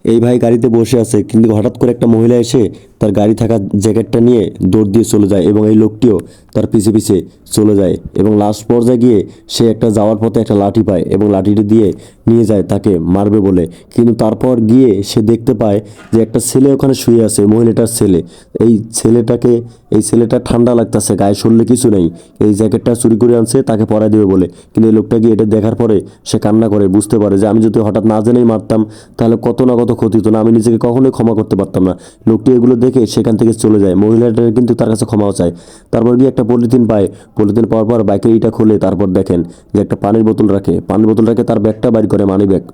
এই ভাই গাড়িতে বসে আছে, কিন্তু হঠাৎ করে একটা মহিলা এসে তার গাড়ি থাকা জ্যাকেটটা নিয়ে দৌড় দিয়ে চলে যায় এবং এই লোকটিও তার পিছে পিছে চলে যায় এবং লাস্ট পর্যায়ে গিয়ে সে একটা যাওয়ার পথে একটা লাঠি পায় এবং লাঠিটি দিয়ে নিয়ে যায় তাকে মারবে বলে। কিন্তু তারপর গিয়ে সে দেখতে পায় যে একটা ছেলে ওখানে শুয়ে আছে, মহিলাটার ছেলে। এই ছেলেটাকে এই ছেলেটা ঠান্ডা লাগতেছে, গায়ে শরীরে কিছু নেই, এই জ্যাকেটটা চুরি করে আনছে তাকে পরাই দেবে বলে। কিন্তু এই লোকটা গিয়ে এটা দেখার পরে সে কান্না করে, বুঝতে পারে যে আমি যদি হঠাৎ না জেনেই মারতাম তাহলে কত না কত ক্ষতি হতো না, আমি নিজেকে কখনোই ক্ষমা করতে পারতাম না। লোকটি এগুলো দেখে সেখান থেকে চলে যায়, মহিলাটা কিন্তু তার কাছে ক্ষমাও চায়। তারপর গিয়ে একটা পলিথিন পায়, পলিথিন পাওয়ার পর বাইকের ইটা খুলে তারপর দেখেন যে একটা পানির বোতল রাখে, পানির বোতল রাখে তার ব্যাগটা বাইর করে, মানি ব্যাগ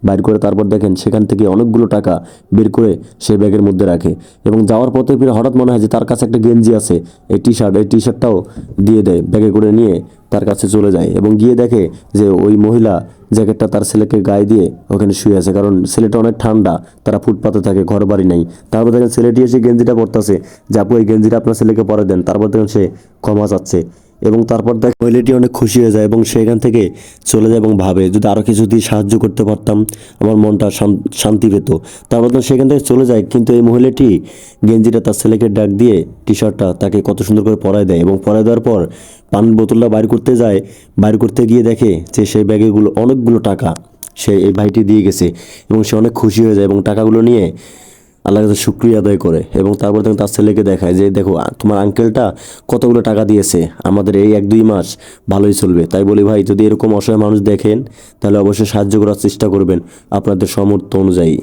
বাইর করে তারপর দেখেন সেখান থেকে অনেকগুলো টাকা বের করে সে ব্যাগের মধ্যে রাখে এবং যাওয়ার পথে ফিরে হঠাৎ মনে হয় যে তার কাছে একটা গেঞ্জি আছে, এই টি শার্টটাও দিয়ে দেয়, ব্যাগে করে নিয়ে তার কাছে চলে যায় এবং গিয়ে দেখে যে ওই মহিলা জ্যাকেটটা তার ছেলেকে গায়ে দিয়ে ওখানে শুয়ে আছে, কারণ ছেলেটা অনেক ঠান্ডা, তারা ফুটপাতে থাকে, ঘর বাড়ি নাই। তারপর দেখেন ছেলেটি এসে গেঞ্জিটা পরতেছে, যে আপু এই গেঞ্জিটা আপনার ছেলেকে পরে দেন। তারপর দেখেন সে ক্ষমা চাচ্ছে এবং তারপর দেখ মহিলাটি অনেক খুশি হয়ে যায় এবং সেখান থেকে চলে যায় এবং ভাবে যদি আরও কিছু দিয়ে সাহায্য করতে পারতাম আমার মনটা শান্তি পেত। তারপর তো সেখান থেকে চলে যায়, কিন্তু এই মহিলাটি গেঞ্জিটা তার ছেলেকে ডাক দিয়ে টি শার্টটা তাকে কত সুন্দর করে পরায় দেয় এবং পরায় দেওয়ার পর পানির বোতলটা বাইর করতে যায়, বাইর করতে গিয়ে দেখে যে সেই ব্যাগেগুলো অনেকগুলো টাকা সে এই ভাইটি দিয়ে গেছে এবং সে অনেক খুশি হয়ে যায় এবং টাকাগুলো নিয়ে আল্লাহর কাছে শুকরিয়া আদায় করে এবং তারপর তখন তার ছেলেকে দেখায় যে দেখো তোমার আঙ্কেলটা কতগুলো টাকা দিয়েছে, আমাদের এই 1-2 মাস ভালোই চলবে। তাই বলি ভাই, যদি এরকম অসহায় মানুষ দেখেন তাহলে অবশ্যই সাহায্য করার চেষ্টা করবেন আপনাদের সামর্থ্য অনুযায়ী।